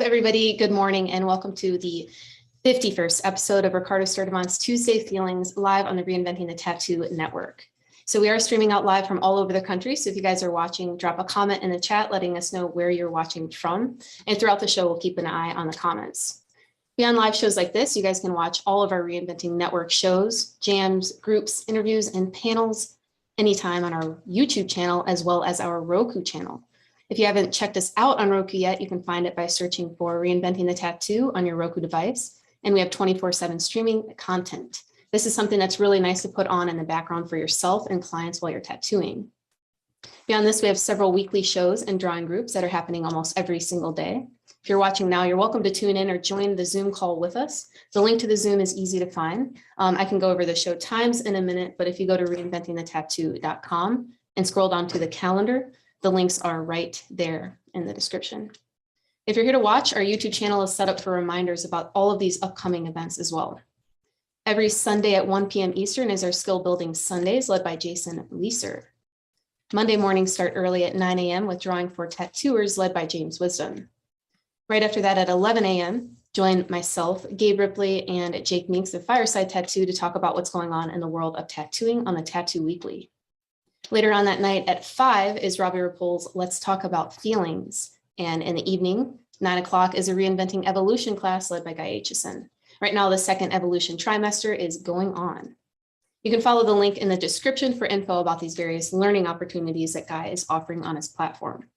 everybody? Good morning and welcome to the 51st episode of Ricardo Sturdivant's Tuesday Feelings live on the Reinventing the Tattoo Network. So we are streaming out live from all over the country. So if you guys are watching, drop a comment in the chat letting us know where you're watching from. And throughout the show, we'll keep an eye on the comments. Beyond live shows like this, you guys can watch all of our Reinventing Network shows, jams, groups, interviews, and panels anytime on our YouTube channel, as well as our Roku channel. If you haven't checked us out on Roku yet, you can find it by searching for Reinventing the Tattoo on your Roku device. And we have 24/7 streaming content. This is something that's really nice to put on in the background for yourself and clients while you're tattooing. Beyond this, we have several weekly shows and drawing groups that are happening almost every single day. If you're watching now, you're welcome to tune in or join the Zoom call with us. The link to the Zoom is easy to find. I can go over the show times in a minute, but if you go to reinventingthetattoo.com and scroll down to the calendar, the links are right there in the description. If you're here to watch, our YouTube channel is set up for reminders about all of these upcoming events as well. Every Sunday at 1 p.m. Eastern is our Skill Building Sundays led by Jason Leeser. Monday mornings start early at 9 a.m. with Drawing for Tattooers led by James Wisdom. Right after that at 11 a.m., join myself, Gabe Ripley, and Jake Meeks of Fireside Tattoo to talk about what's going on in the world of tattooing on the Tattoo Weekly. Later on that night at 5 is Robbie Rapol's Let's Talk About Feelings. And in the evening, 9 o'clock is a Reinventing Evolution class led by Guy Aitchison. Right now, the second evolution trimester is going on. You can follow the link in the description for info about these various learning opportunities that Guy is offering on his platform.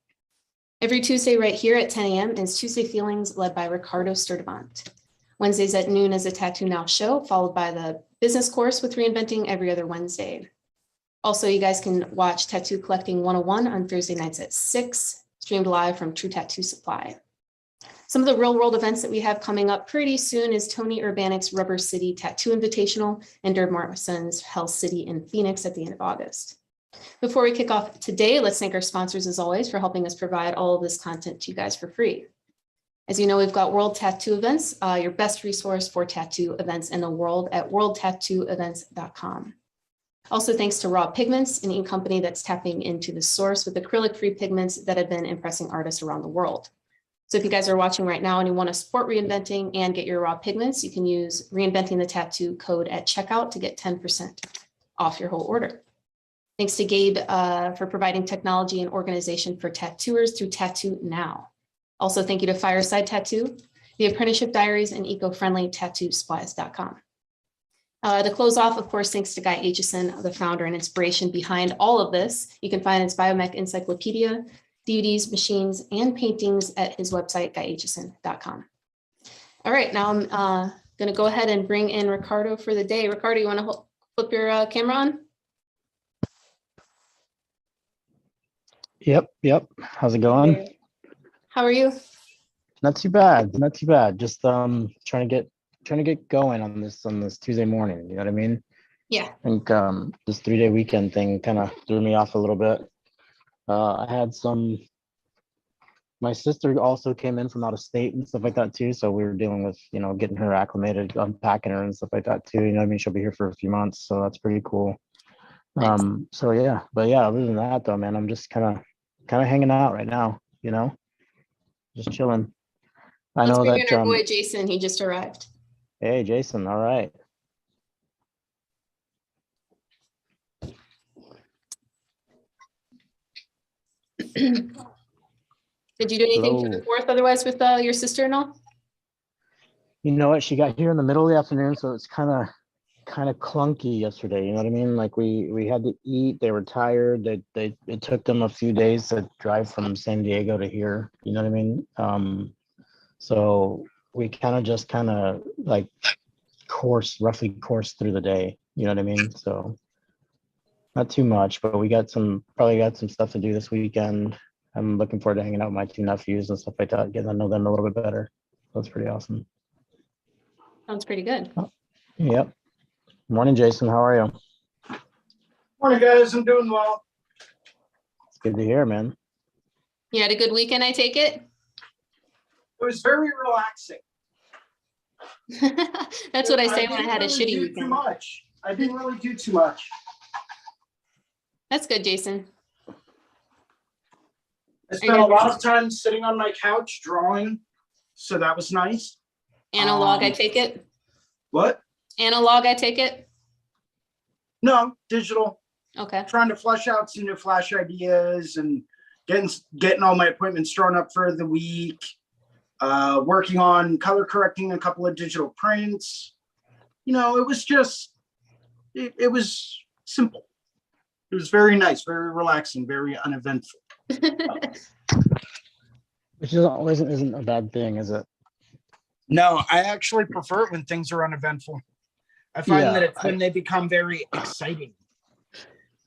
Every Tuesday right here at 10 a.m. is Tuesday Feelings led by Ricardo Sturdivant. Wednesdays at noon is a Tattoo Now show, followed by the business course with Reinventing every other Wednesday. Also, you guys can watch Tattoo Collecting 101 on Thursday nights at 6, streamed live from True Tattoo Supply. Some of the real world events that we have coming up pretty soon is Tony Urbanic's Rubber City Tattoo Invitational and Dirk Martinson's Hell City in Phoenix at the end of August. Before we kick off today, let's thank our sponsors as always for helping us provide all of this content to you guys for free. As you know, we've got World Tattoo Events, your best resource for tattoo events in the world at worldtattooevents.com. Also, thanks to Raw Pigments, an ink company that's tapping into the source with acrylic-free pigments that have been impressing artists around the world. So if you guys are watching right now and you want to support Reinventing and get your raw pigments, you can use Reinventing the Tattoo code at checkout to get 10% off your whole order. Thanks to Gabe for providing technology and organization for tattooers through Tattoo Now. Also, thank you to Fireside Tattoo, the Apprenticeship Diaries, and eco-friendly tattoosupplies.com. To close off, of course, thanks to Guy Aitchison, the founder and inspiration behind all of this. You can find his Biomech Encyclopedia, DVDs, machines, and paintings at his website, guyaitchison.com. All right, now I'm going to go ahead and bring in Ricardo for the day. Ricardo, you want to flip your camera on? Yep. How's it going? How are you? Not too bad. Just trying to get going on this Tuesday morning. You know what I mean? Yeah. I think this 3-day weekend thing kind of threw me off a little bit. I had my sister also came in from out of state and stuff like that too. So we were dealing with, getting her acclimated, unpacking her and stuff like that too. You know what I mean? She'll be here for a few months. So that's pretty cool. Nice. So yeah, but yeah, other than that though, man, I'm just kind of hanging out right now, just chilling. Let's bring in our boy Jason. He just arrived. Hey, Jason. All right. Did you do anything for the 4th otherwise with your sister-in-law? You know what? She got here in the middle of the afternoon, so it's kind of clunky yesterday. You know what I mean? Like we had to eat. They were tired. It took them a few days to drive from San Diego to here. You know what I mean? So we just like roughly course through the day. You know what I mean? So not too much, but we probably got some stuff to do this weekend. I'm looking forward to hanging out with my 2 nephews and stuff like that, getting to know them a little bit better. That's pretty awesome. Sounds pretty good. Yep. Morning, Jason. How are you? Morning, guys. I'm doing well. It's good to hear, man. You had a good weekend, I take it? It was very relaxing. That's what I say when I had a shitty weekend. Too much. I didn't really do too much. That's good, Jason. I spent a lot of time sitting on my couch drawing. So that was nice. Analog, I take it. What? Analog, I take it. No, digital. Okay. Trying to flush out some new flash ideas and getting all my appointments drawn up for the week. Working on color correcting a couple of digital prints. You know, it was just, it was simple. It was very nice, very relaxing, very uneventful. Which isn't a bad thing, is it? No, I actually prefer it when things are uneventful. I find that it's I- when they become very exciting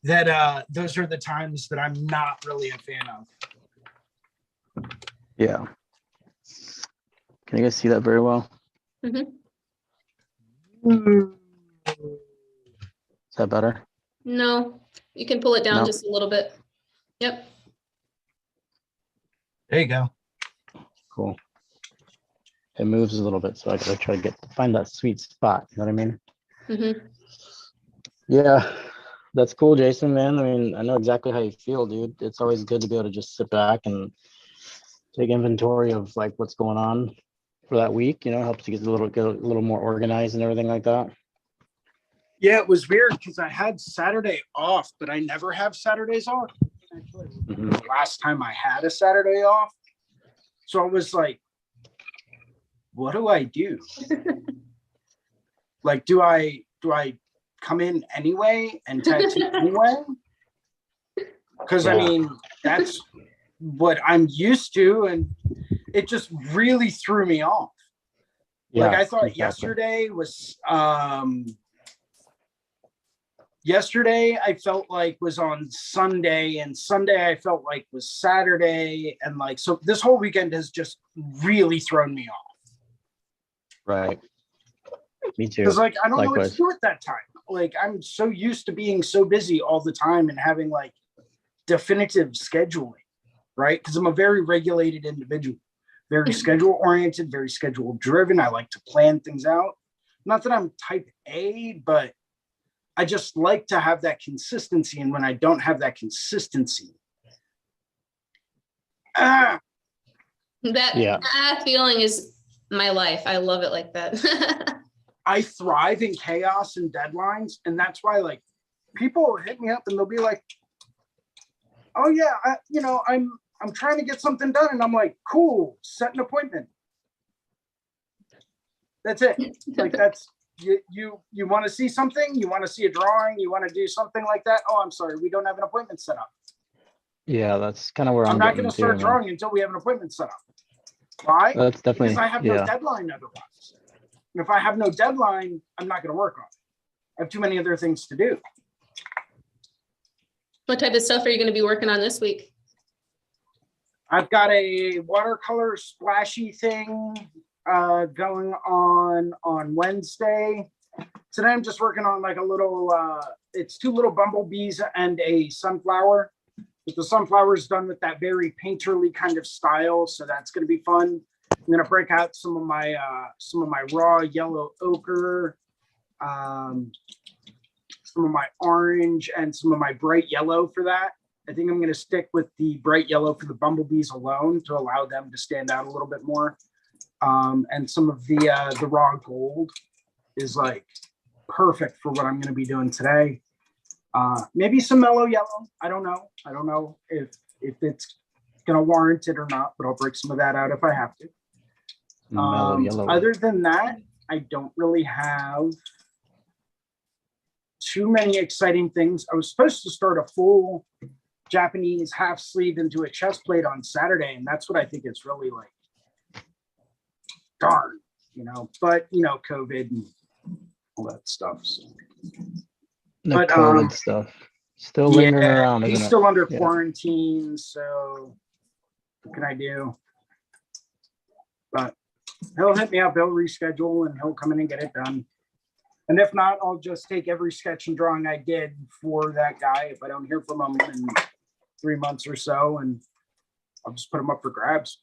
that those are the times that I'm not really a fan of. Yeah. Can you guys see that very well? Mhm. Is that better? No, you can pull it down No. just a little bit. Yep. There you go. Cool. It moves a little bit, so I gotta try to find that sweet spot. You know what I mean? Mm-hmm. Yeah, that's cool, Jason, man. I mean, I know exactly how you feel, dude. It's always good to be able to just sit back and take inventory of like what's going on for that week. You know, helps you get a little more organized and everything like that. Yeah, it was weird because I had Saturday off, but I never have Saturdays off. Actually, the last time I had a Saturday off. So I was like, what do I do? Like, do I come in anyway and tattoo anyway? Because I Yeah. mean, that's what I'm used to, and it just really threw me off. Like I thought yesterday was yesterday I felt like was on Sunday, and Sunday I felt like was Saturday, and like so this whole weekend has just really thrown me off. Right. Me too. Because like I don't know what Likewise. to do at that time. Like I'm so used to being so busy all the time and having like definitive scheduling, right? Because I'm a very regulated individual, very schedule oriented, very schedule driven. I like to plan things out. Not that I'm type A, but I just like to have that consistency. And when I don't have that consistency, That Yeah. feeling is my life. I love it like that. I thrive in chaos and deadlines. And that's why like people hit me up and they'll be like, oh yeah, I'm trying to get something done. And I'm like, cool, set an appointment. That's it. Like that's, you want to see something, you want to see a drawing, you want to do something like that. Oh, I'm sorry, we don't have an appointment set up. Yeah, that's kind of where I'm I'm not getting going to start to, drawing until we have an appointment set up. Why? That's definitely, Because I have no deadline otherwise. And if I have no deadline, I'm not going to work on it. I have too many other things to do. What type of stuff are you going to be working on this week? I've got a watercolor splashy thing going on Wednesday. Today I'm just working on like a little, it's two little bumblebees and a sunflower. But the sunflower is done with that very painterly kind of style, so that's going to be fun. I'm going to break out some of my raw yellow ochre, some of my orange, and some of my bright yellow for that. I think I'm going to stick with the bright yellow for the bumblebees alone to allow them to stand out a little bit more. And some of the raw gold is like perfect for what I'm going to be doing today. Maybe some mellow yellow. I don't know if it's going to warrant it or not, but I'll break some of that out if I have to. mellow yellow. Other than that, I don't really have too many exciting things. I was supposed to start a full Japanese half sleeve into a chest plate on Saturday, and that's what I think it's really like. Darn, but COVID and all that stuff. So. The but, COVID stuff still lingering around, isn't he's it? still under quarantine, so what can I do? But he'll hit me up, he'll reschedule, and he'll come in and get it done. And if not, I'll just take every sketch and drawing I did for that guy if I don't hear from him in 3 months or so, and I'll just put them up for grabs.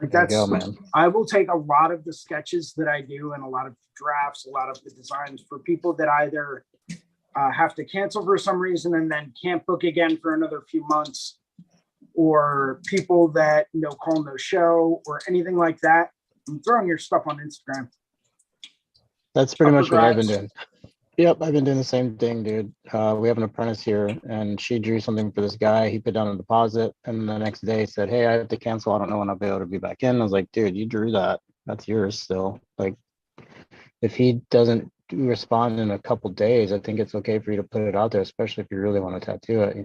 Like that's, man. I will take a lot of the sketches that I do and a lot of drafts, a lot of the designs for people that either have to cancel for some reason and then can't book again for another few months. or people that call no show or anything like that, I'm throwing your stuff on Instagram. That's pretty much what I've been Upper doing. Yep, I've been doing the same thing, dude. We have an apprentice here, and she drew something for this guy. He put down a deposit, and the next day said, "Hey, I have to cancel. I don't know when I'll be able to be back in." I was like, "Dude, you drew that. That's yours still." Like, if he doesn't respond in a couple days, I think it's okay for you to put it out there, especially if you really want to tattoo it.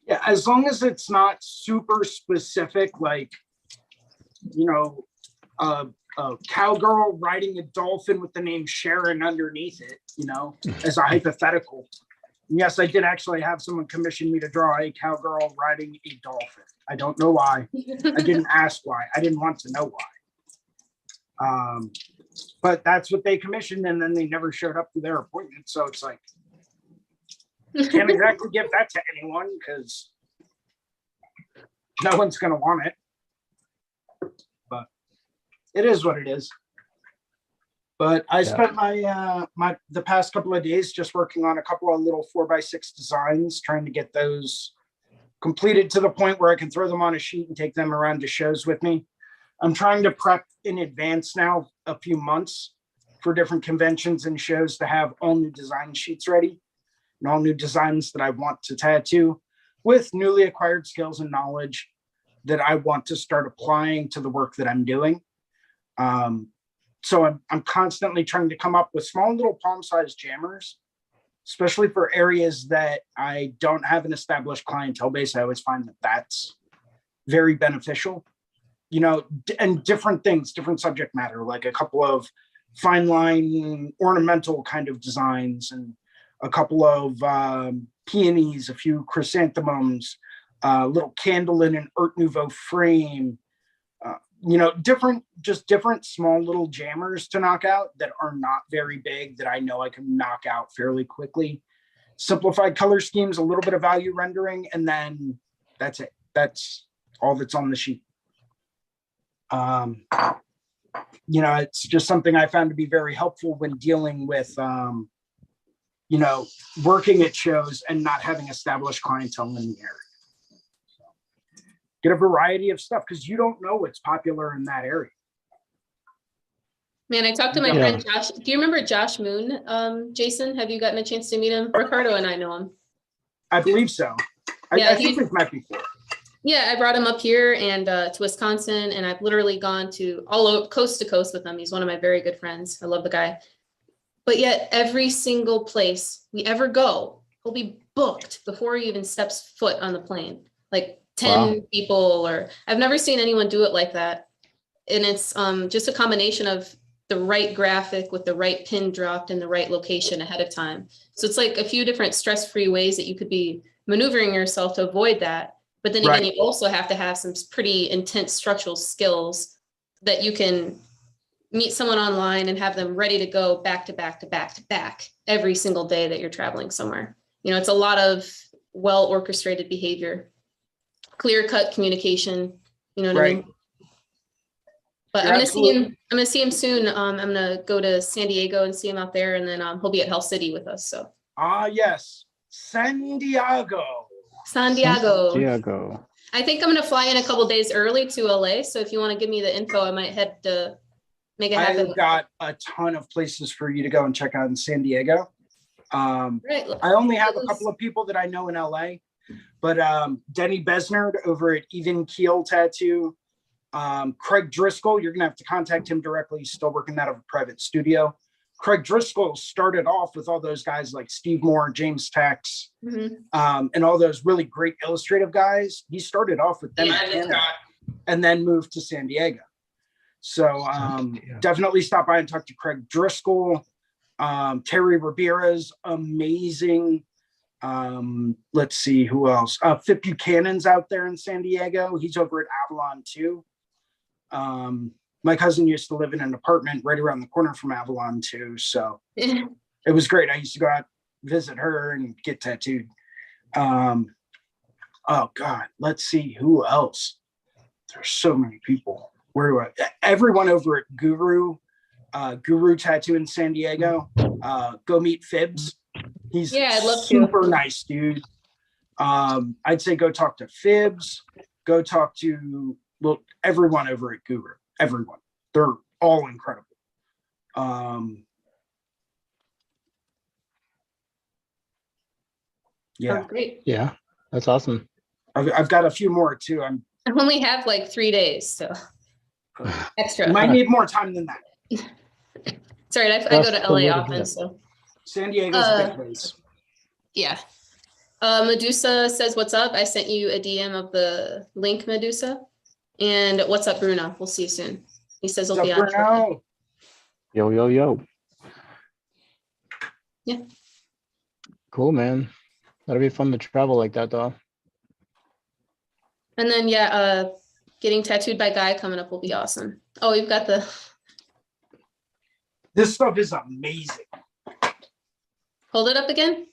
Yeah, as long as it's not super specific, like a cowgirl riding a dolphin with the name Sharon underneath it, as a hypothetical. And yes, I did actually have someone commission me to draw a cowgirl riding a dolphin. I don't know why. I didn't ask why. I didn't want to know why. But that's what they commissioned, and then they never showed up to their appointment. So it's like, can't exactly give that to anyone because no one's going to want it. But it is what it is. But I spent the past couple of days just working on a couple of little 4x6 designs, trying to get those completed to the point where I can throw them on a sheet and take them around to shows with me. I'm trying to prep in advance now, a few months, for different conventions and shows to have all new design sheets ready and all new designs that I want to tattoo with newly acquired skills and knowledge that I want to start applying to the work that I'm doing. So I'm constantly trying to come up with small little palm-sized jammers, especially for areas that I don't have an established clientele base. I always find that that's very beneficial, and different things, different subject matter, like a couple of fine line ornamental kind of designs and a couple of peonies, a few chrysanthemums, a little candle in an Art Nouveau frame, different small little jammers to knock out that are not very big, that I know I can knock out fairly quickly. Simplified color schemes, a little bit of value rendering, and then that's it. That's all that's on the sheet. It's just something I found to be very helpful when dealing with, working at shows and not having established clientele in the area. Get a variety of stuff because you don't know what's popular in that area. Man, I talked to my friend Josh. Do you remember Josh Moon? Jason, have you gotten a chance to meet him? Ricardo and I know him. I believe so. Yeah, I think we've met before. Yeah, I brought him up here and to Wisconsin, and I've literally gone to all over, coast to coast with him. He's one of my very good friends. I love the guy. But yet every single place we ever go, he'll be booked before he even steps foot on the plane. Like 10 people, or I've never seen anyone do it like that. And it's just a combination of the right graphic with the right pin dropped in the right location ahead of time. So it's like a few different stress-free ways that you could be maneuvering yourself to avoid that. But then again, you also have to have some pretty intense structural skills that you can meet someone online and have them ready to go back to back to back to back every single day that you're traveling somewhere. It's a lot of well-orchestrated behavior, clear-cut communication, you know what I mean? But I'm gonna see him soon. I'm gonna go to San Diego and see him out there, and then he'll be at Hell City with us. So yes, San Diego. I think I'm gonna fly in a couple days early to LA. So if you want to give me the info, I might head to make it happen. I've got a ton of places for you to go and check out in San Diego. Right. I only have a couple of people that I know in LA, but Denny Besnard over at Even Keel Tattoo, Craig Driscoll, you're gonna have to contact him directly. He's still working out of a private studio. Craig Driscoll started off with all those guys like Steve Moore, James Tex, and all those really great illustrative guys. He started off with them and then moved to San Diego. So definitely stop by and talk to Craig Driscoll. Terry Ribera's amazing. Let's see who else. Fit Buchanan's out there in San Diego. He's over at Avalon too. My cousin used to live in an apartment right around the corner from Avalon too. So it was great. I used to go out, visit her and get tattooed. Oh God, let's see who else. There's so many people. Everyone over at Guru Tattoo in San Diego. Go meet Phibbs. He's I'd love super nice dude. I'd say go talk to Fibs, go talk to everyone over at Guru. Everyone. They're all incredible. Yeah. Oh, great. Yeah, that's awesome. I've got a few more too. I only have like 3 days, so extra. Might need more time than that. Sorry, I go That's to the LA way to do often, it. so San Diego's a big place. yeah. Medusa says, what's up? I sent you a DM of the link, Medusa. And what's up, Bruno? We'll see you soon. He says he'll What's be up, on. Bruno? Yo, yo, yo. Yeah. Cool, man. That'll be fun to travel like that, though. And then, yeah, getting tattooed by Guy coming up will be awesome. Oh, we've got the... This stuff is amazing. Hold it up again.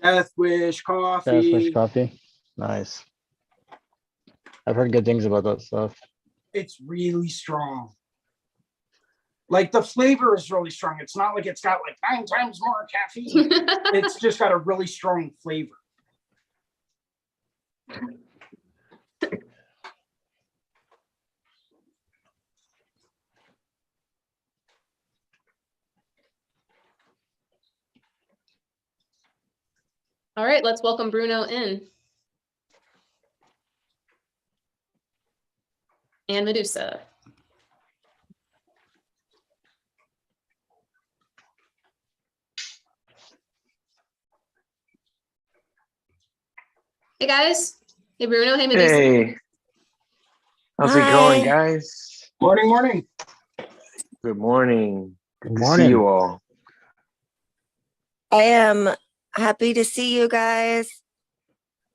Death Wish coffee. Death Wish coffee. Nice. I've heard good things about that stuff. It's really strong. Like the flavor is really strong. It's not like it's got like 9 times more caffeine. It's just got a really strong flavor. All right, let's welcome Bruno in. And Medusa. Hey guys. Hey Bruno. Hey Medusa. Hey, how's it going, guys? Morning, morning. Good morning. Good To morning. see you all. I am happy to see you guys.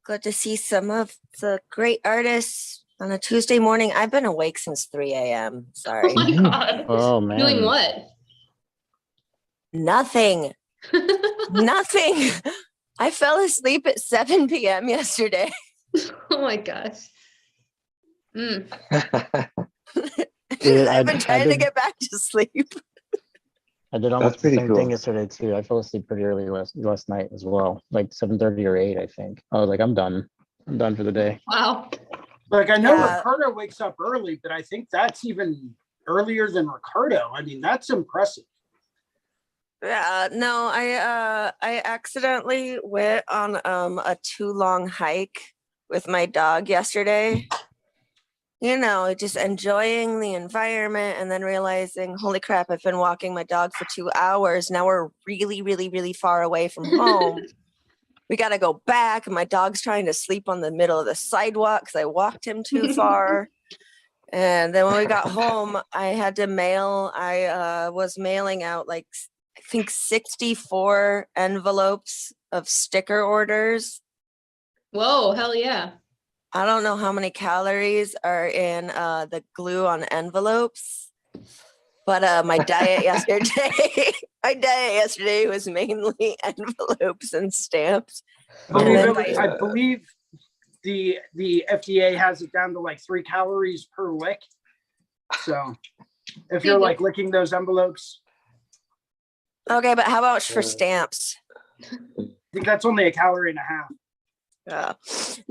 Good to see some of the great artists on a Tuesday morning. I've been awake since 3 a.m. Sorry. Oh my God. Oh, man. Doing what? Nothing. Nothing. I fell asleep at 7 p.m. yesterday. Oh my gosh. Mm. Dude, I've been I trying to did- get back to sleep. I did almost the pretty same cool. thing yesterday, too. I fell asleep pretty early last night as well, like 7:30 or 8, I think. I was like, I'm done. I'm done for the day. Wow. Like I know Yeah. Ricardo wakes up early, but I think that's even earlier than Ricardo. I mean, that's impressive. No, I accidentally went on a too long hike with my dog yesterday. You know, just enjoying the environment and then realizing, holy crap, I've been walking my dog for 2 hours. Now we're really, really, really far away from home. We got to go back. My dog's trying to sleep on the middle of the sidewalk because I walked him too far. And then when we got home, I had to mail. I was mailing out like, I think 64 envelopes of sticker orders. Whoa, hell yeah. I don't know how many calories are in the glue on envelopes, but my diet yesterday was mainly envelopes and stamps. I And then believe, I believe the FDA has it down to like 3 calories per lick. So if you're like licking those envelopes, Okay, but how about for stamps? I think that's only 1.5 calories. No,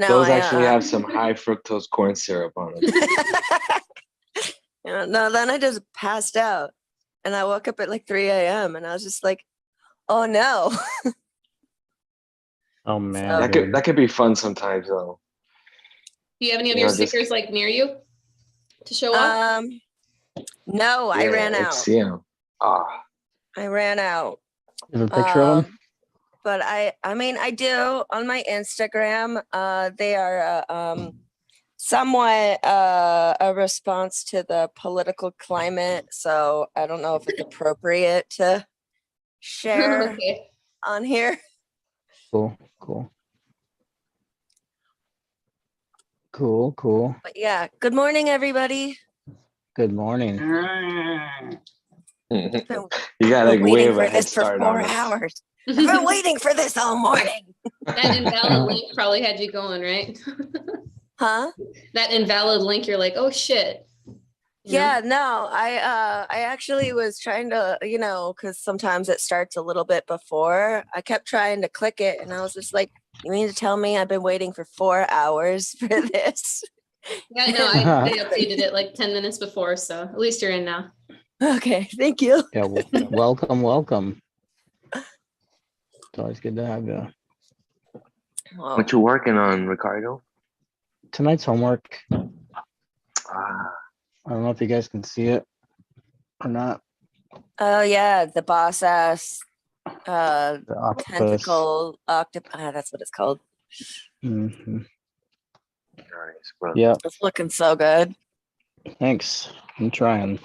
Those actually have some high fructose corn syrup on them. No, then I just passed out and I woke up at like 3 a.m. and I was just like, oh no. Oh, man. So- That could be fun sometimes, though. Do you have any of You your know, just- stickers like near you to show off? No, I ran out. Yeah. I ran out. You have a picture of them? But I mean, I do on my Instagram. They are somewhat a response to the political climate. So I don't know if it's appropriate to share Okay. on here. Cool. Cool. But yeah, good morning, everybody. Good morning. You Been got like way waiting of a for head this for start 4 on us. hours. I've been waiting for this all morning. That invalid link probably had you going, right? Huh? That invalid link, you're like, oh shit. you know? Yeah, no, I actually was trying to, because sometimes it starts a little bit before. I kept trying to click it, and I was just like, "You mean to tell me I've been waiting for 4 hours for this?" Yeah, no, I updated it like 10 minutes before, so at least you're in now. Okay, thank you. Yeah, welcome. It's always good to have you. Oh, What you working on, Ricardo? Tonight's homework. Ah, I don't know if you guys can see it or not. oh yeah, the boss ass The octopus. tentacle octopus. That's what it's called. Hmm. nice, bro. Yeah, It's looking so good. thanks. I'm trying.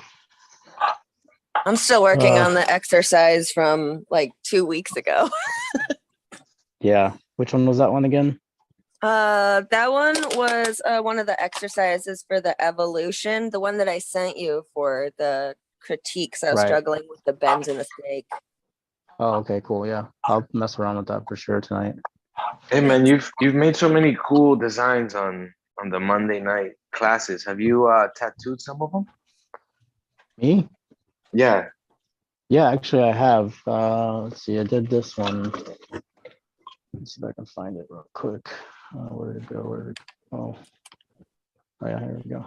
I'm still working Uh, on the exercise from like 2 weeks ago. Yeah. Which one was that one again? That one was one of the exercises for the evolution, the one that I sent you for the critiques. I was Right. struggling with the bends in the snake. Oh, okay, cool. Yeah. I'll mess around with that for sure tonight. Hey man, you've made so many cool designs on the Monday night classes. Have you tattooed some of them? Me? Yeah. Yeah, actually I have. Let's see, I did this one. Let's see if I can find it real quick. Where did it go? Oh, yeah, here we go.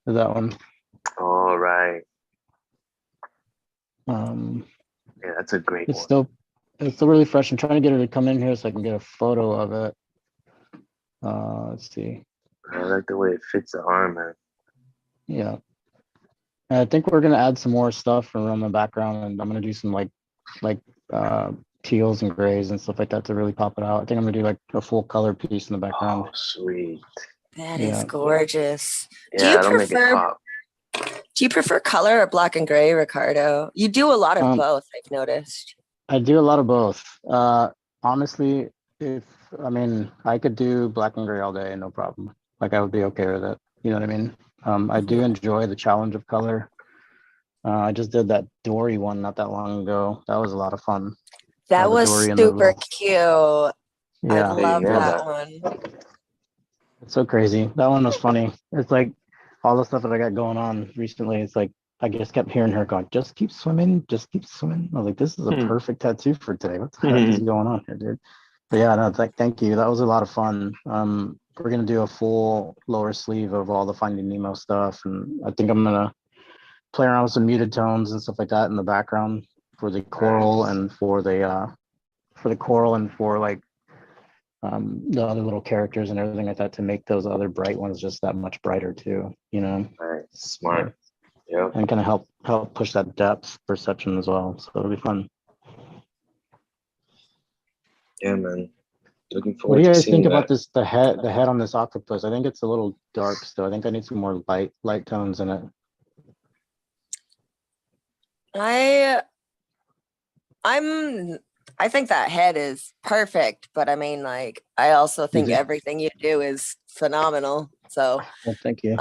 That one. All right. Um, Yeah, that's a great it's one. still really fresh. I'm trying to get her to come in here so I can get a photo of it. Let's see. I like the way it fits the arm, man. Yeah. And I think we're gonna add some more stuff around the background, and I'm gonna do some like teals and grays and stuff like that to really pop it out. I think I'm gonna do like a full color piece in the background. Oh, sweet. That is Yeah. gorgeous. Yeah, that'll make it pop. Do you prefer color or black and gray, Ricardo? You do a lot of Um, both, I've noticed. I do a lot of both. Honestly, I could do black and gray all day, no problem. Like I would be okay with it. You know what I mean? I do enjoy the challenge of color. I just did that Dory one not that long ago. That was a lot of fun. That The was Dory and the super little, cute. I yeah, love Yeah. that one. it's so crazy. That one was funny. It's like all the stuff that I got going on recently. It's like I just kept hearing her going, "Just keep swimming, just keep swimming." I was like, "This is a perfect tattoo for today. What the heck is going on here, dude?" But yeah, no, thank you. That was a lot of fun. We're gonna do a full lower sleeve of all the Finding Nemo stuff, and I think I'm gonna play around with some muted tones and stuff like that in the background for the coral and for the coral and for like the other little characters and everything like that to make those other bright ones just that much brighter too, you know. Nice. Smart. Yep. And kind of help push that depth perception as well. So it'll be fun. Yeah, man. Looking What forward do you to guys seeing think that. about this? The head on this octopus. I think it's a little dark still. I think I need some more light tones in it. I think that head is perfect, but I mean, like, I also think it? everything you do is phenomenal. So, Well, thank you.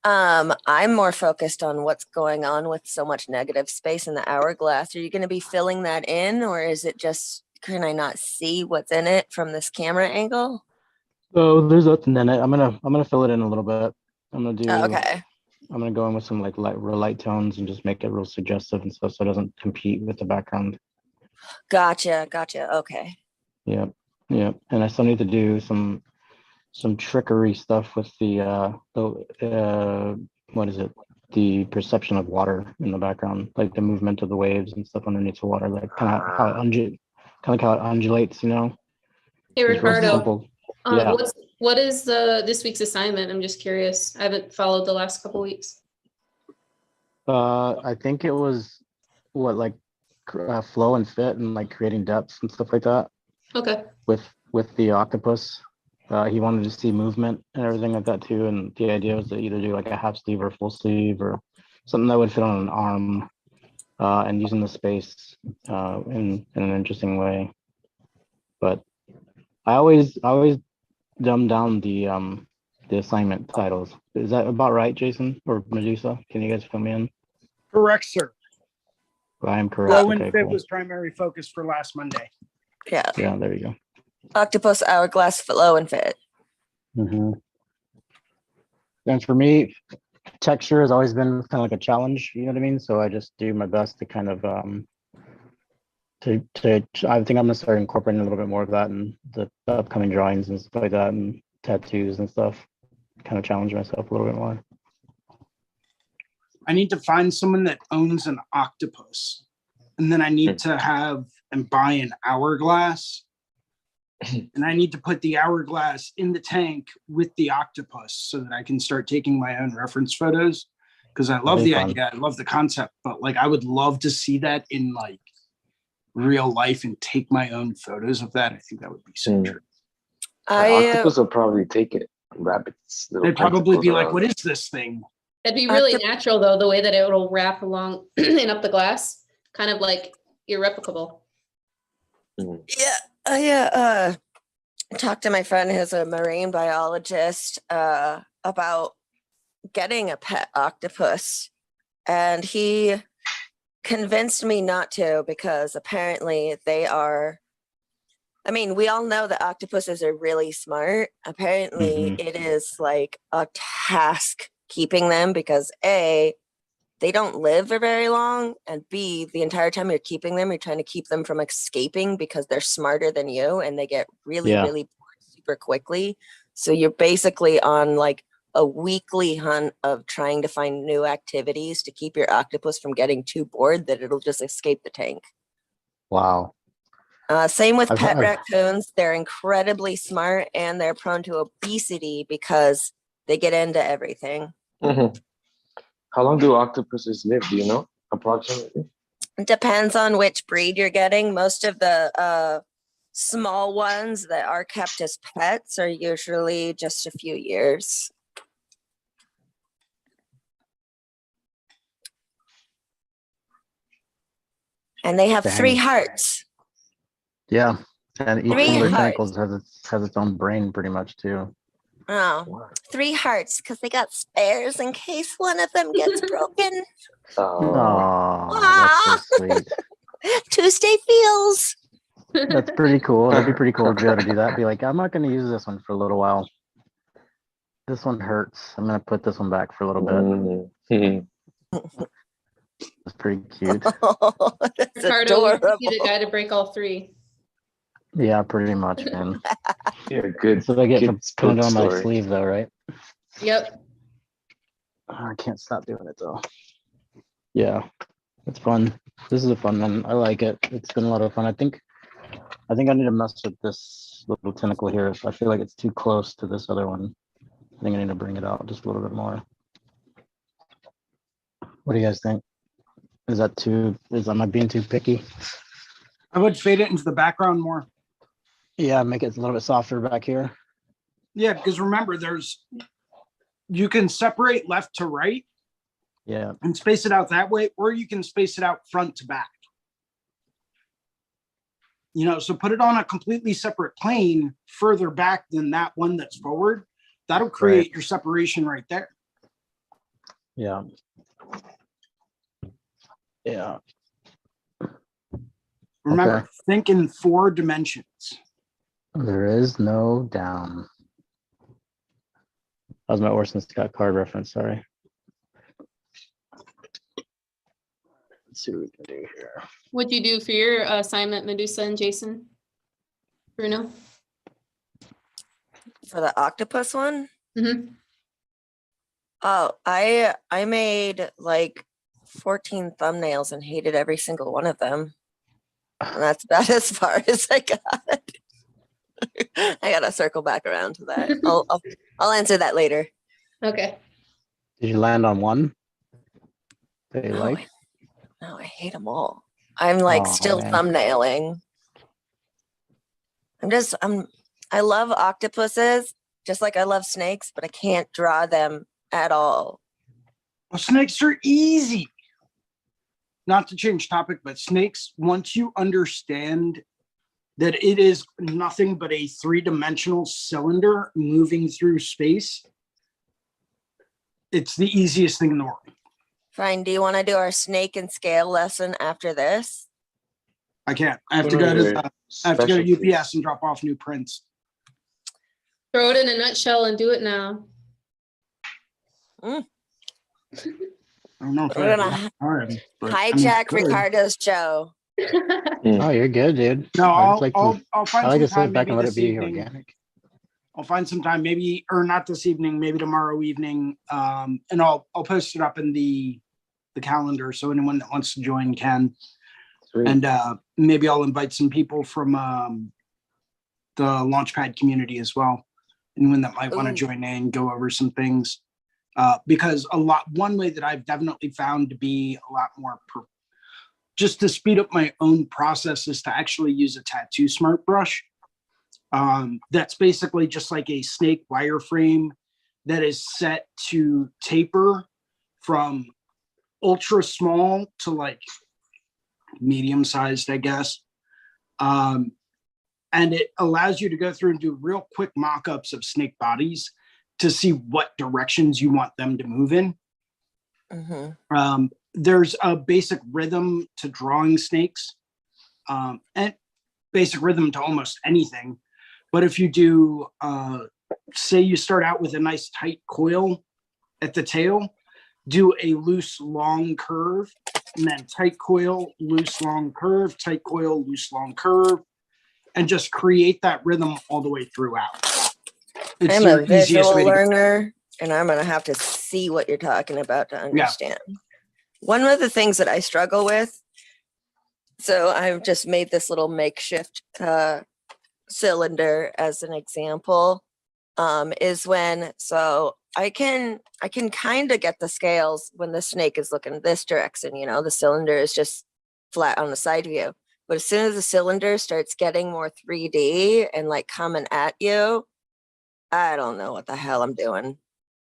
I'm more focused on what's going on with so much negative space in the hourglass. Are you going to be filling that in, or is it just, can I not see what's in it from this camera angle? So there's nothing in it. I'm gonna fill it in a little bit. Okay. I'm gonna go in with some like real light tones and just make it real suggestive and stuff so it doesn't compete with the background. Gotcha. Okay. Yep. And I still need to do some trickery stuff with the what is it? The perception of water in the background, like the movement of the waves and stuff underneath the water, like kind of how it undulates, you know. Hey, It's real Ricardo, simple. Yeah. what is this week's assignment? I'm just curious. I haven't followed the last couple weeks. I think it was like flow and fit and like creating depths and stuff like that. Okay. With the octopus. He wanted to see movement and everything like that too. And the idea was to either do like a half sleeve or full sleeve or something that would fit on an arm, and using the space in an interesting way. But I always dumb down the assignment titles. Is that about right, Jason or Medusa? Can you guys fill me in? Correct, sir. I am correct. Flow and Okay, fit cool. was primary focus for last Monday. Yeah. Yeah, there you go. Octopus, hourglass, flow, and fit. Mm-hmm. And for me, texture has always been kind of like a challenge, you know what I mean? So I just do my best to kind of I think I'm gonna start incorporating a little bit more of that in the upcoming drawings and stuff like that, and tattoos and stuff. Kind of challenge myself a little bit more. I need to find someone that owns an octopus, and then I need to have and buy an hourglass, and I need to put the hourglass in the tank with the octopus so that I can start taking my own reference photos. Because I love the idea, I love the concept, but like I would love to see that in like real life and take my own photos of that. I think that would be so true. Octopus will probably take it. Rabbits. They'd probably be like, "What is this thing?" It'd be really natural though, the way that it'll wrap along and up the glass, kind of like irreplicable. Yeah, I talked to my friend who's a marine biologist about getting a pet octopus, and he convinced me not to because apparently they are. I mean, we all know that octopuses are really smart. Apparently, it is like a task keeping them because A, they don't live for very long, and B, the entire time you're keeping them, you're trying to keep them from escaping because they're smarter than you and they get really bored super quickly. So you're basically on like a weekly hunt of trying to find new activities to keep your octopus from getting too bored that it'll just escape the tank. Wow. Same with pet raccoons. They're incredibly smart and they're prone to obesity because they get into everything. How long do octopuses live? Do you know approximately? It depends on which breed you're getting. Most of the small ones that are kept as pets are usually just a few years. And they have 3 hearts. Yeah, and each 3 one of their hearts. tentacles has its own brain pretty much too. Oh, 3 hearts because they got spares in case one of them gets broken. Oh, that's so sweet. Tuesday feels. That's pretty cool. That'd be pretty cool if you had to do that. Be like, I'm not going to use this one for a little while. This one hurts. I'm going to put this one back for a little bit. That's pretty cute. Oh, that's Ricardo, adorable. be the guy to break all 3. Yeah, pretty much, man. Yeah, good. So I get good to put it on my story. sleeve though, right? Yep. I can't stop doing it though. Yeah, it's fun. This is a fun one. I like it. It's been a lot of fun. I think I need to mess with this little tentacle here. I feel like it's too close to this other one. I think I need to bring it out just a little bit more. What do you guys think? Am I being too picky? I would fade it into the background more. Yeah, make it a little bit softer back here. Yeah, because remember, you can separate left to right. Yeah. And space it out that way, or you can space it out front to back. So put it on a completely separate plane further back than that one that's forward. That'll create your separation right there. Yeah. Yeah. Remember, think in 4 dimensions. There is no down. That was my Orson Scott Card reference, sorry. Let's see what we can do here. What'd you do for your assignment, Medusa and Jason? Bruno? For the octopus one? Mm-hmm. Oh, I made like 14 thumbnails and hated every single one of them. And that's about as far as I got. I gotta circle back around to that. I'll answer that later. Okay. Did you land on one that you like? No, I hate them all. I'm like still thumbnailing. I love octopuses just like I love snakes, but I can't draw them at all. Well, snakes are easy. Not to change topic, but snakes, once you understand that it is nothing but a 3-dimensional cylinder moving through space, it's the easiest thing in the world. Fine. Do you want to do our snake and scale lesson after this? I can't. I have to go to UPS and drop off new prints. Throw it in a nutshell and do it now. I don't know if We're I gonna time, but I mean, hijack good. Ricardo's show. Oh, you're good, dude. No, I just like to, I'll I find like some to time sit back maybe and let it this be evening. organic. I'll find some time, maybe, or not this evening, maybe tomorrow evening. And I'll post it up in the calendar so anyone that wants to join can. Sweet. And maybe I'll invite some people from the Launchpad community as well. Anyone that might want to Ooh. join in, go over some things. Because one way that I've definitely found to be a lot more just to speed up my own process is to actually use a tattoo smart brush. That's basically just like a snake wireframe that is set to taper from ultra small to like medium sized, I guess. And it allows you to go through and do real quick mock-ups of snake bodies to see what directions you want them to move in. Mm-hmm. There's a basic rhythm to drawing snakes, and basic rhythm to almost anything. But if you do, say you start out with a nice tight coil at the tail, do a loose, long curve, and then tight coil, loose, long curve, tight coil, loose, long curve, and just create that rhythm all the way throughout. It's I'm your a easiest visual way to go. learner, and I'm gonna have to see what you're talking about to understand. One of the things that I struggle with, so I've just made this little makeshift cylinder as an example, is when, so I can kind of get the scales when the snake is looking this direction, you know, the cylinder is just flat on the side view. But as soon as the cylinder starts getting more 3D and like coming at you, I don't know what the hell I'm doing.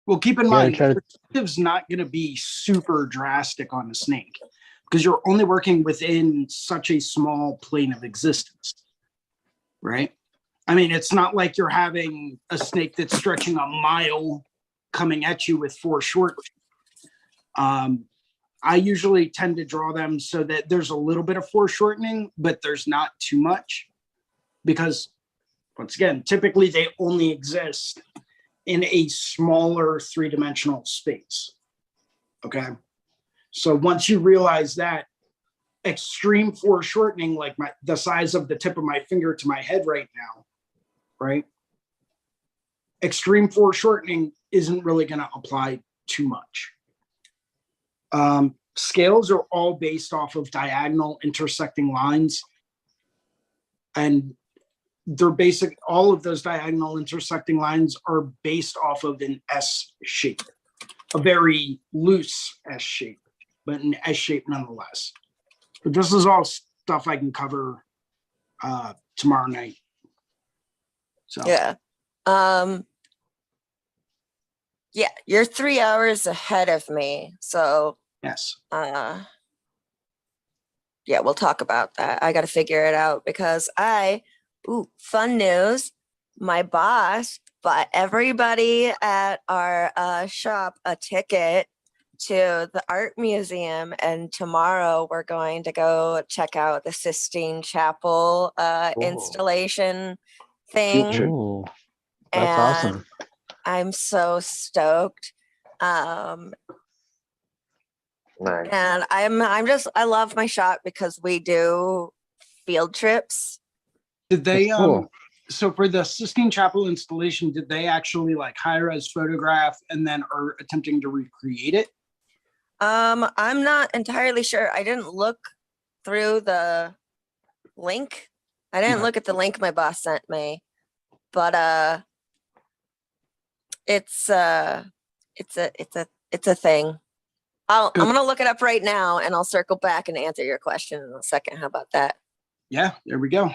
Well, keep in You mind, gotta try to- perspective's not going to be super drastic on the snake because you're only working within such a small plane of existence, right? I mean, it's not like you're having a snake that's stretching a mile coming at you with foreshortening. I usually tend to draw them so that there's a little bit of foreshortening, but there's not too much because, once again, typically they only exist in a smaller three-dimensional space. Okay. So once you realize that, extreme foreshortening, like the size of the tip of my finger to my head right now, right? Extreme foreshortening isn't really going to apply too much. Scales are all based off of diagonal intersecting lines. And they're basic, all of those diagonal intersecting lines are based off of an S shape, a very loose S shape, but an S shape nonetheless. But this is all stuff I can cover tomorrow night. So Yeah. Yeah, you're 3 hours ahead of me. So yes. yeah, we'll talk about that. I got to figure it out because fun news. My boss bought everybody at our shop a ticket to the art museum, and tomorrow we're going to go check out the Sistine Chapel installation thing. Future. Ooh, that's And awesome. I'm so stoked. Nice. And I love my shop because we do field trips. Did they That's cool. so for the Sistine Chapel installation, did they actually like hire us photograph and then are attempting to recreate it? I'm not entirely sure. I didn't look through the link. I didn't look at the link my boss sent me, but it's a thing. I'm gonna look it up right now and I'll circle back and answer your question in a second. How about that? Yeah, there we go.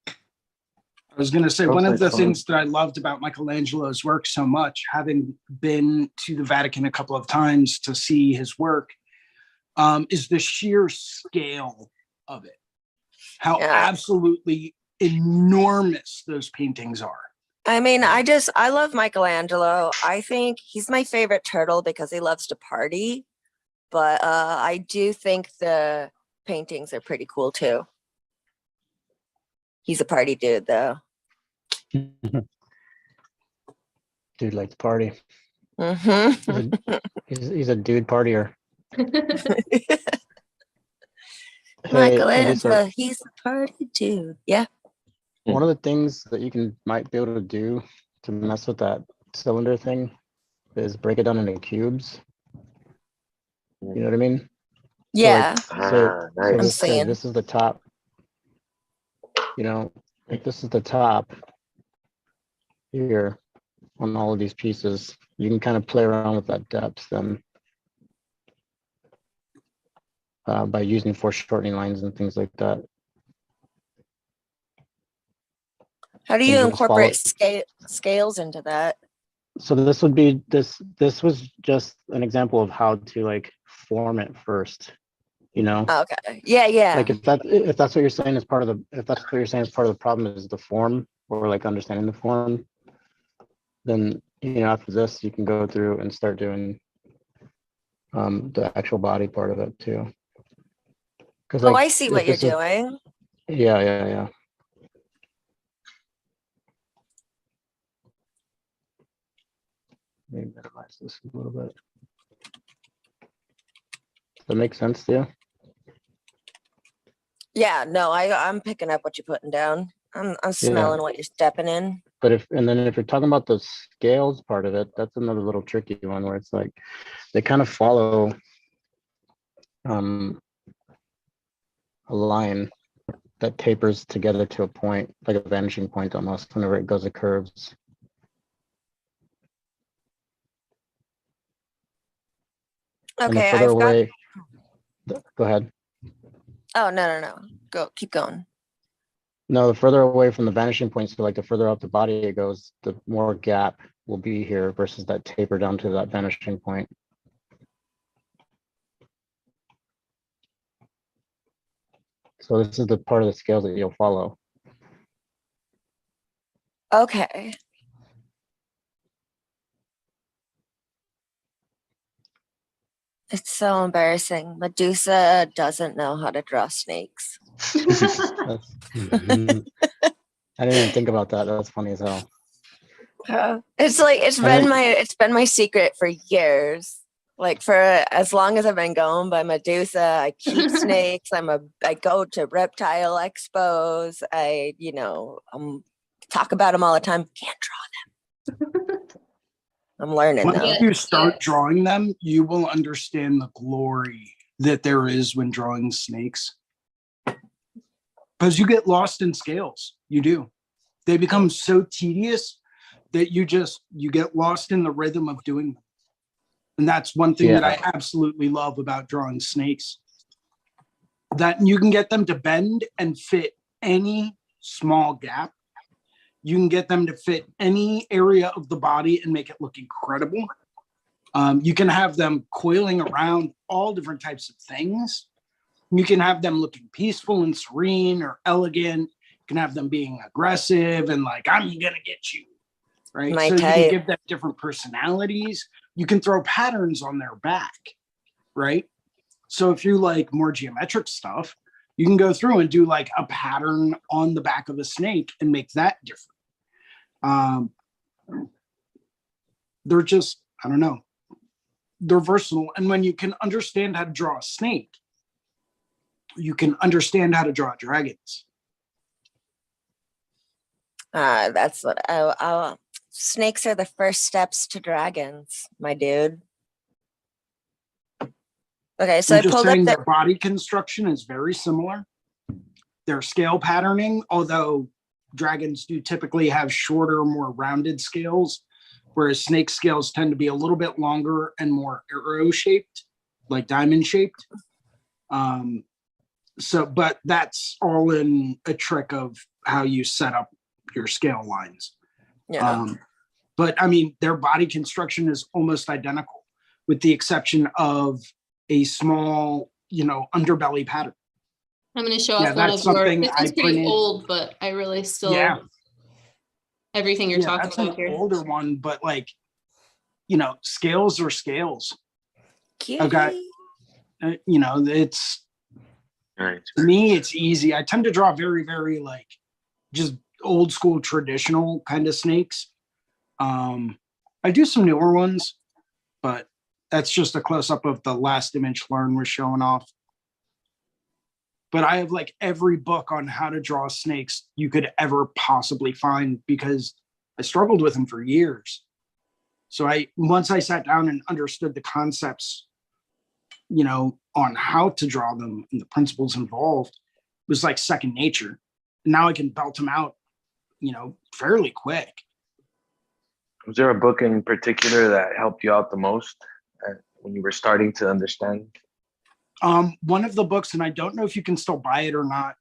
I was going to say, Sounds one of like the fun. things that I loved about Michelangelo's work so much, having been to the Vatican a couple of times to see his work, is the sheer scale of it. How absolutely enormous those paintings are. I mean, I love Michelangelo. I think he's my favorite turtle because he loves to party. But I do think the paintings are pretty cool too. He's a party dude though. Dude likes to party. Mm-hmm. He's a dude partier. Hey, Elisa, Michelangelo, he's a party too. Yeah. one of the things that might be able to do to mess with that cylinder thing is break it down into cubes. You know what I mean? Yeah. So Nice. let's say seeing. this is the top. You know, if this is the top here on all of these pieces, you can kind of play around with that depth then by using foreshortening lines and things like that. How do And you just follow- incorporate scales into that? So this would be this was just an example of how to like form it first, you know. Okay. Yeah. Like if that's what you're saying is part of the problem is the form or like understanding the form, then after this you can go through and start doing the actual body part of it too. Because Oh, I see what you're doing. Yeah. Let me minimize this a little bit. Does that make sense to you? Yeah, no, I'm picking up what you're putting down. I'm smelling what you're stepping in. But if you're talking about the scales part of it, that's another little tricky one where it's like they kind of follow a line that tapers together to a point, like a vanishing point almost, whenever it goes to curves. Okay, and the further away, go ahead. Oh, no. Keep going. No, the further away from the vanishing point, so like the further up the body it goes, the more gap will be here versus that taper down to that vanishing point. So this is the part of the scales that you'll follow. Okay. It's so embarrassing. Medusa doesn't know how to draw snakes. I didn't even think about that. That's funny as hell. It's been my secret for years. Like for as long as I've been going by Medusa, I keep snakes. I go to reptile expos. I talk about them all the time. Can't draw them. I'm learning Once now. you start drawing them, you will understand the glory that there is when drawing snakes. Because you get lost in scales. You do. They become so tedious that you get lost in the rhythm of doing them. And that's one thing that I absolutely love about drawing snakes. That you can get them to bend and fit any small gap. You can get them to fit any area of the body and make it look incredible. You can have them coiling around all different types of things. You can have them looking peaceful and serene or elegant. You can have them being aggressive and like, I'm gonna get you, right? My so type. You can give them different personalities. You can throw patterns on their back, right? So if you like more geometric stuff, you can go through and do like a pattern on the back of a snake and make that different. They're just, I don't know, they're versatile. And when you can understand how to draw a snake, you can understand how to draw dragons. That's what snakes are the first steps to dragons, my dude. Okay, so I'm I just pulled saying up their body construction is very similar. Their scale patterning, although dragons do typically have shorter, more rounded scales, whereas snake scales tend to be a little bit longer and more arrow-shaped, like diamond-shaped. But that's all in a trick of how you set up your scale lines. Yeah. But I mean, their body construction is almost identical, with the exception of a small, underbelly pattern. I'm going to show Yeah, off one that's of your. something This I is pretty printed. old, but I really still everything you're talking that's about an here. older one, but like, scales are scales. Cutie. I've got, it's Right. to me, it's easy. I tend to draw very, very like just old school traditional kind of snakes. I do some newer ones. but that's just a close-up of the last image Lauren was showing off. But I have like every book on how to draw snakes you could ever possibly find because I struggled with them for years. So once I sat down and understood the concepts, you know, on how to draw them and the principles involved, it was like second nature. Now I can belt them out, you know, fairly quick. Was there a book in particular that helped you out the most when you were starting to understand? One of the books, and I don't know if you can still buy it or not,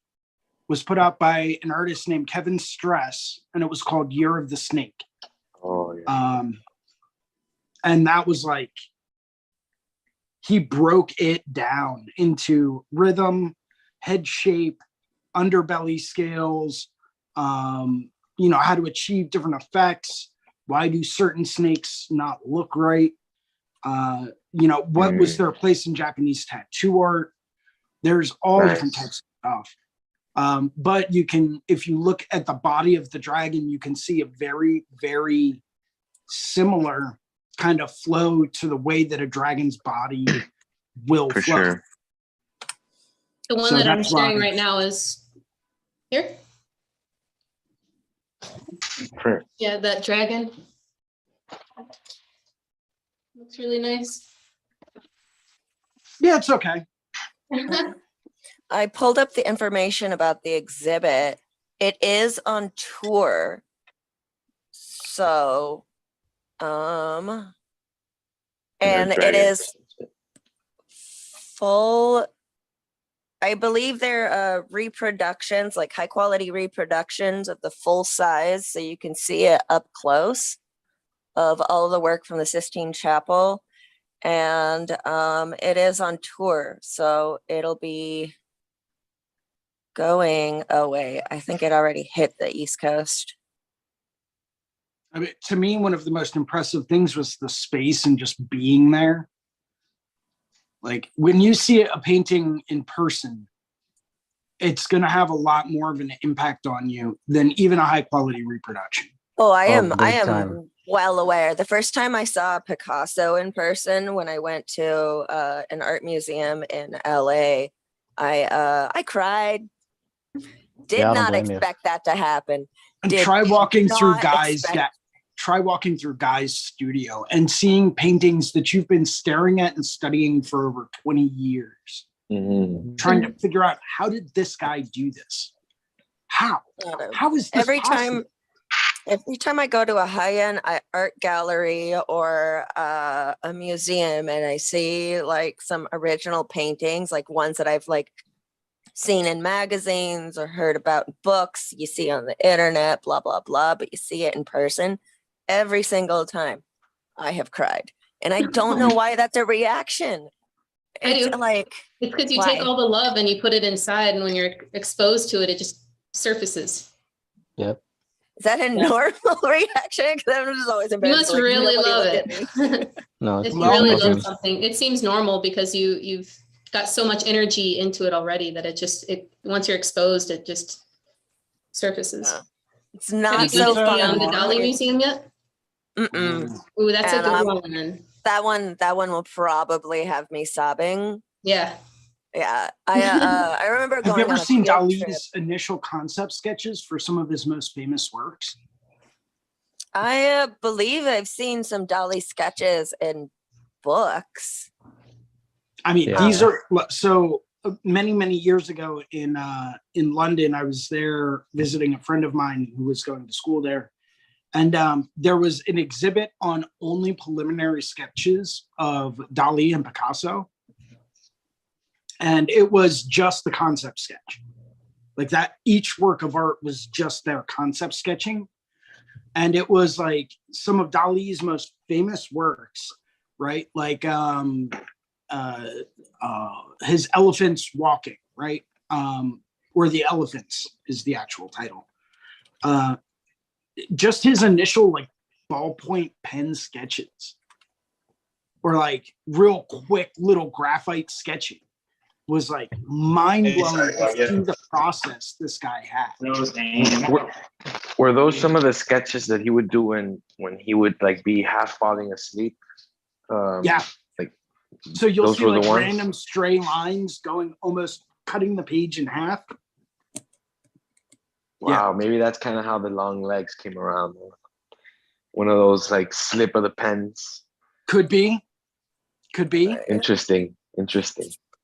was put out by an artist named Kevin Stress, and it was called Year of the Snake. Oh, yeah. And that was like, he broke it down into rhythm, head shape, underbelly scales, you know, how to achieve different effects. Why do certain snakes not look right? You know, what was their place in Japanese tattoo art? There's all different types of stuff. But you can, if you look at the body of the dragon, you can see a very, very similar kind of flow to the way that a dragon's body will For flow. sure. The one So that I'm that's sharing why- right now is here. Sure. Yeah, that dragon. Looks really nice. Yeah, it's okay. I pulled up the information about the exhibit. It is on tour. So, and it is full. I believe they're reproductions, like high quality reproductions of the full size, so you can see it up close of all the work from the Sistine Chapel. And it is on tour, so it'll be going away. I think it already hit the East Coast. I mean, to me, one of the most impressive things was the space and just being there. Like when you see a painting in person, it's going to have a lot more of an impact on you than even a high quality reproduction. Oh, I am big time. well aware. The first time I saw Picasso in person, when I went to an art museum in LA, I cried. Did Yeah, I don't not blame you. expect that to happen. And Did try walking through not guys' expect- try walking through Guy's studio and seeing paintings that you've been staring at and studying for over 20 years. Trying to figure out, how did this guy do this? How is this Every possible? time I go to a high-end art gallery or a museum and I see like some original paintings, like ones that I've like seen in magazines or heard about in books, you see on the internet, blah, blah, blah, but you see it in person, every single time I have cried. And I don't know why that's a reaction. I do. It's like, It's because you why? take all the love and you put it inside, and when you're exposed to it, it just surfaces. Yep. is that a normal reaction? Because I'm just always You embarrassed. must like, really nobody love look at it. me. No, If it's you Well, really okay. love something, it seems normal because you've got so much energy into it already that it once you're exposed, it just surfaces. Yeah. It's Have not you so been to fun. the Dali Museum yet? Mm-mm. Ooh, that's a And, good one. Then. That one will probably have me sobbing. Yeah. Yeah, I remember Have going you ever on a seen field trip. Dali's initial concept sketches for some of his most famous works? I believe I've seen some Dali sketches in books. I mean, Yeah. these are so many, many years ago in London. I was there visiting a friend of mine who was going to school there. And there was an exhibit on only preliminary sketches of Dali and Picasso. And it was just the concept sketch. Like that, each work of art was just their concept sketching. And it was like some of Dali's most famous works, right? Like his Elephants Walking, right? Or The Elephants is the actual title. Just his initial like ballpoint pen sketches or like real quick little graphite sketching was like mind-blowing to see the process this guy had. Were those some of the sketches that he would do when he would like be half falling asleep? Yeah. Like So you'll those see were the like ones? random stray lines going, almost cutting the page in half. Wow, maybe that's kind of how the long legs came around. One of those like slip of the pens. Could be. Interesting.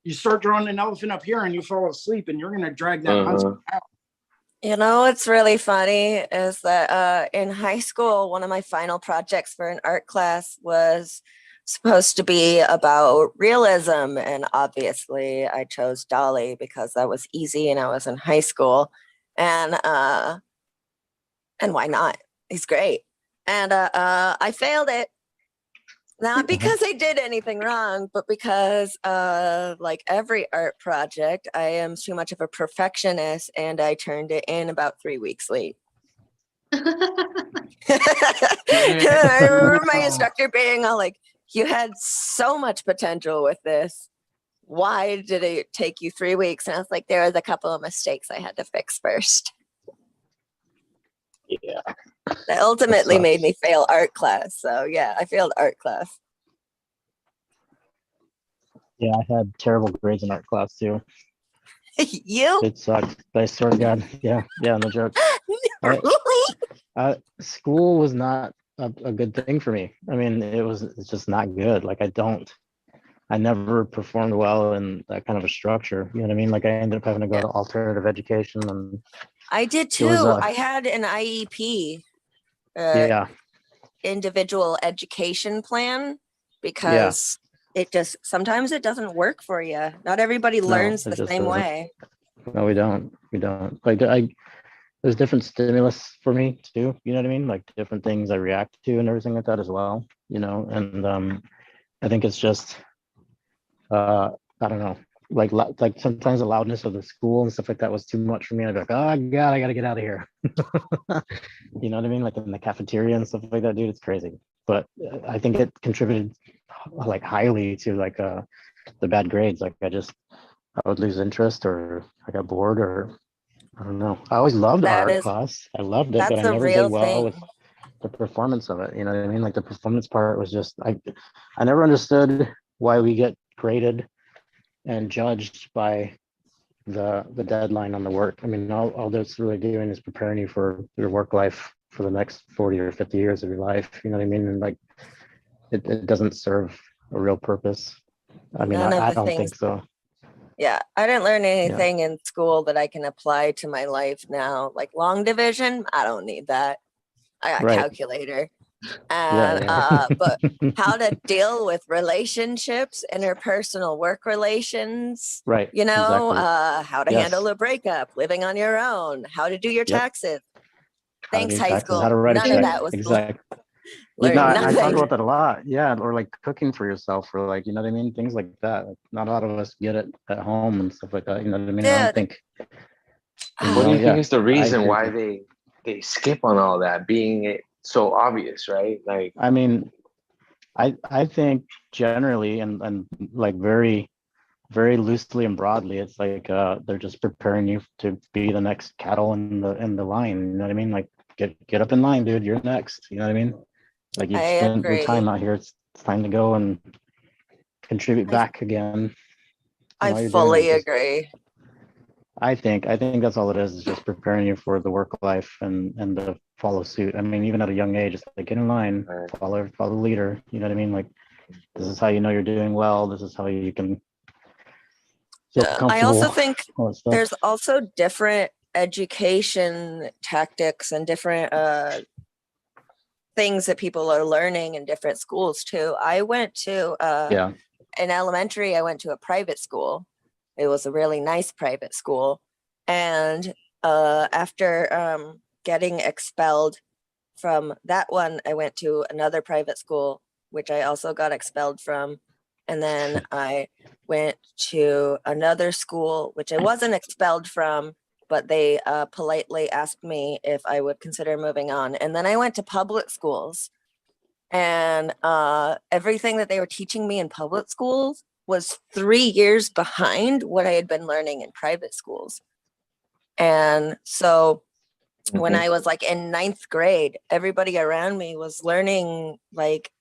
You start drawing an elephant up here and you fall asleep and you're going to drag that husband out. You know what's really funny is that in high school, one of my final projects for an art class was supposed to be about realism. And obviously I chose Dolly because that was easy and I was in high school. And why not? He's great. And I failed it. Not because I did anything wrong, but because like every art project, I am too much of a perfectionist and I turned it in about 3 weeks late. I remember my instructor being all like, you had so much potential with this. Why did it take you 3 weeks? And I was like, there was a couple of mistakes I had to fix first. Yeah. That ultimately made me fail art class. So yeah, I failed art class. Yeah, I had terrible grades in art class too. You? It sucked. But I swear to God, yeah, no joke. School was not a good thing for me. I mean, it's just not good. Like I never performed well in that kind of a structure. You know what I mean? Like I ended up having to go to alternative education, and I did too. I had an IEP, yeah, individual education plan, because it just sometimes it doesn't work for you. Not everybody learns the same way. No, we don't. Like there's different stimulus for me too. You know what I mean? Like different things I react to and everything like that as well. You know, and I think it's just I don't know. Like sometimes the loudness of the school and stuff like that was too much for me. I'd be like, oh God, I gotta get out of here. You know what I mean? Like in the cafeteria and stuff like that, dude, it's crazy. But I think it contributed like highly to like the bad grades. Like I would lose interest, or I got bored, or I don't know. I always loved art class. I loved it, but I never did well with the performance of it. You know what I mean? Like the performance part was just I never understood why we get graded and judged by the deadline on the work. I mean, all that's really doing is preparing you for your work life for the next 40 or 50 years of your life. You know what I mean? And like it doesn't serve a real purpose. I mean, I don't think so. Yeah, I didn't learn anything in school that I can apply to my life now. Like long division, I don't need that. I got a calculator. And but how to deal with relationships, interpersonal work relations, right? You know, how to handle a breakup, living on your own, how to do your taxes. Thanks, high school. How to write None of that was exactly. I talk about that a lot. Yeah, or like cooking for yourself, or like, you know what I mean, things like that. Like, not a lot of us get it at home and stuff like that. You know what I mean? I don't think. What do you think is the reason why they skip on all that, being it so obvious, right? Like, I mean, I think generally and like very, very loosely and broadly, it's like they're just preparing you to be the next cattle in the line. You know what I mean? Like get up in line, dude. You're next. You know what I mean? Like you spent your time out here. It's time to go and contribute back again. I fully agree. I think that's all it is just preparing you for the work life and to follow suit. I mean, even at a young age, it's like get in line, follow the leader. You know what I mean? Like this is how you know you're doing well. This is how you can feel comfortable. I also think there's also different education tactics and different things that people are learning in different schools too. I went to in elementary, I went to a private school. It was a really nice private school. And after getting expelled from that one, I went to another private school, which I also got expelled from. And then I went to another school, which I wasn't expelled from, but they politely asked me if I would consider moving on. And then I went to public schools. And everything that they were teaching me in public schools was 3 years behind what I had been learning in private schools. And so when I was like in 9th grade, everybody around me was learning like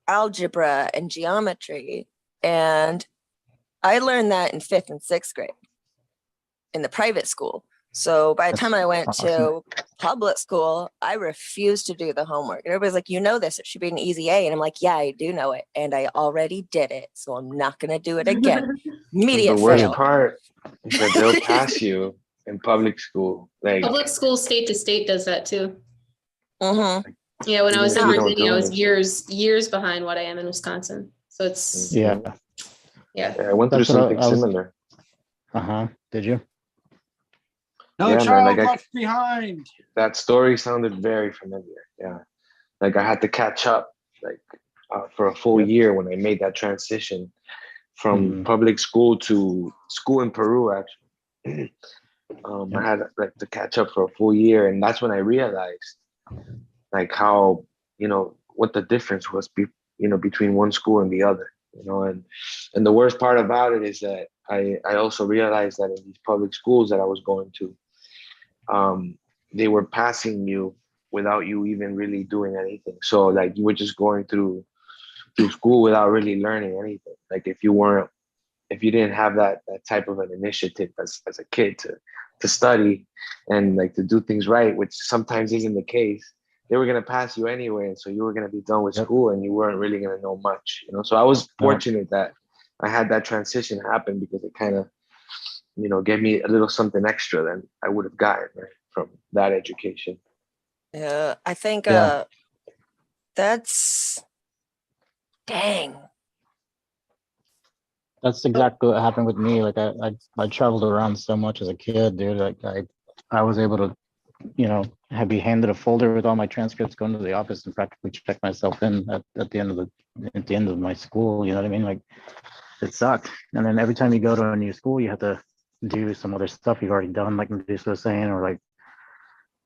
algebra and geometry. And I learned that in 5th and 6th grade in the private school. So by the time I went to public school, I refused to do the homework. And everybody's like, you know this, it should be an easy A. And I'm like, yeah, I do know it. And I already did it. So I'm not going to do it again. Immediate The worst fail. part is that they'll pass you in public school. Like, Public school state to state does that too. Mm-hmm. Yeah, when I was in We don't Virginia, do I was this. years behind what I am in Wisconsin. So it's Yeah. yeah. I went through That's what something I was- similar. Did you? No Yeah, man, child like left behind. That story sounded very familiar. Yeah. Like I had to catch up like for a full Yep. year when I made that transition from Mhm. public school to school in Peru, actually. Yep. I had like to catch up for a full year. And that's when I realized like how, what the difference was, between one school and the other, and the worst part about it is that I also realized that in these public schools that I was going to, they were passing you without you even really doing anything. So like you were just going through school without really learning anything. Like if you didn't have that type of an initiative as a kid to study and like to do things right, which sometimes isn't the case, they were gonna pass you anyway, and so you were gonna be done with Yep. school and you weren't really gonna know much. So I was fortunate that I had that transition happen because it kind of gave me a little something extra than I would have gotten from that education. Yeah, I think Yeah. that's dang. That's exactly what happened with me. Like I traveled around so much as a kid, dude. Like I was able to, be handed a folder with all my transcripts, going to the office and practically check myself in at the end of my school. You know what I mean? Like it sucked. And then every time you go to a new school, you have to do some other stuff you've already done, like Medusa was saying, or like,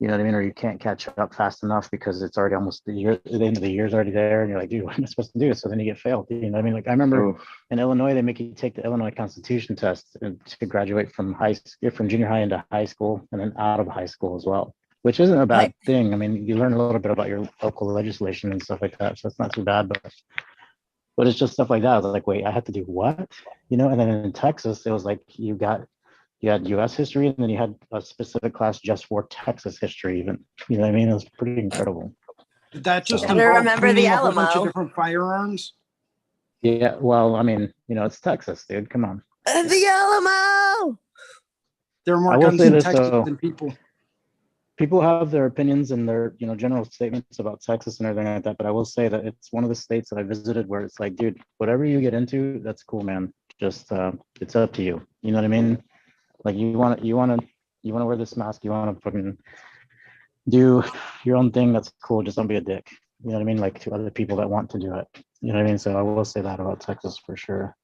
you know what I mean? Or you can't catch up fast enough because it's already almost the end of the year's already there. And you're like, dude, what am I supposed to do? So then you get failed. You know what I mean? Like I remember in Illinois, they make you take the Illinois Constitution test to graduate from junior high into high school and then out of high school as well, which isn't a bad thing. I mean, you learn a little bit about your local legislation and stuff like that. So it's not too bad, but it's just stuff like that. I was like, wait, I have to do what? And then in Texas, it was like you had U.S. history, and then you had a specific class just for Texas history. Even, you know what I mean? It was pretty incredible. Did that just Gotta involve remember the cleaning up a bunch of Alamo. different firearms? Yeah, well, I mean, it's Texas, dude. Come on. The Alamo. There are I more will guns say in this, Texas though. than people. People have their opinions and their, general statements about Texas and everything like that. But I will say that it's one of the states that I visited where it's like, dude, whatever you get into, that's cool, man. Just it's up to you. You know what I mean? Like you want to wear this mask. You want to fucking do your own thing. That's cool. Just don't be a dick. You know what I mean? Like to other people that want to do it. You know what I mean? So I will say that about Texas for sure.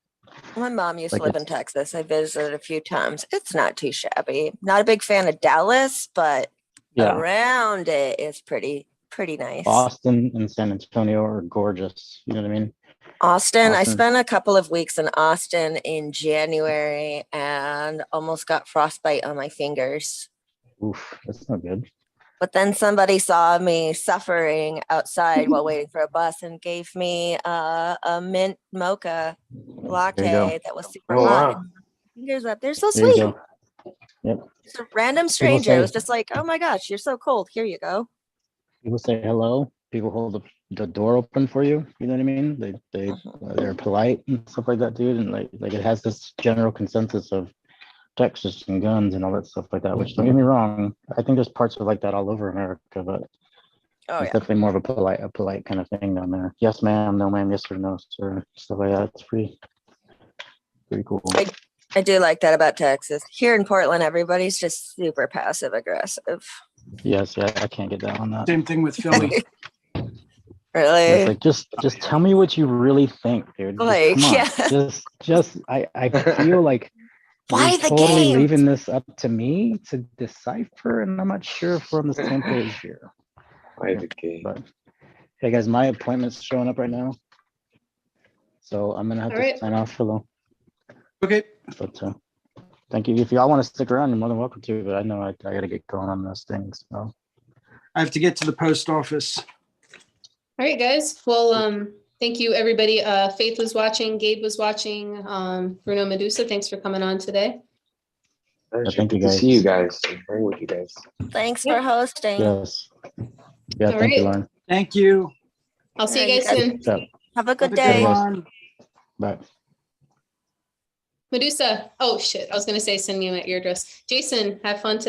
My mom used Like to live in Texas. I visited a few times. It's not too shabby. Not a big fan of Dallas, but around it is pretty nice. Austin and San Antonio are gorgeous. You know what I mean? Austin, I spent a couple of weeks in Austin in January and almost got frostbite on my fingers. Oof, that's not good. But then somebody saw me suffering outside while waiting for a bus and gave me a mint mocha latte that was super hot. Wow. Fingers up. They're so There you sweet. go. Yep. Just a random stranger. It was just like, oh my gosh, you're so cold. Here you go. People say hello. People hold the door open for you. You know what I mean? They're polite and stuff like that, dude. And like it has this general consensus of Texas and guns and all that stuff like that. Which, don't get me wrong, I think there's parts of like that all over America, but it's definitely more of a polite kind of thing down there. Yes, ma'am. No, ma'am. Yes or no, sir. Stuff like that. It's pretty cool. I do like that about Texas. Here in Portland, everybody's just super passive aggressive. Yes, yeah, I can't get down on that. Same thing with Philly. Really? It's like just tell me what you really think, dude. Like, just I feel like why you're the totally game? leaving this up to me to decipher, and I'm not sure if we're on the same page here. Why the game? But hey guys, my appointment's showing up right now, so I'm gonna have to sign off for the. Okay. But thank you. If y'all want to stick around, you're more than welcome to. But I know I gotta get going on those things. So I have to get to the post office. All right, guys. Well, Thank you, everybody. Faith was watching, Gabe was watching, Bruno Medusa, thanks for coming on today. Thank you, Good to guys. see you guys. Hang with you guys. Thanks Yep. for hosting. Yes. Yeah, All thank you, right. Lauren. Thank you. I'll see Yeah, you you guys guys- soon. What's up? Have a good Have a day. good guys. one. Bye. Medusa. Oh, shit. I was going to say, send me my ear address. Jason, have fun today.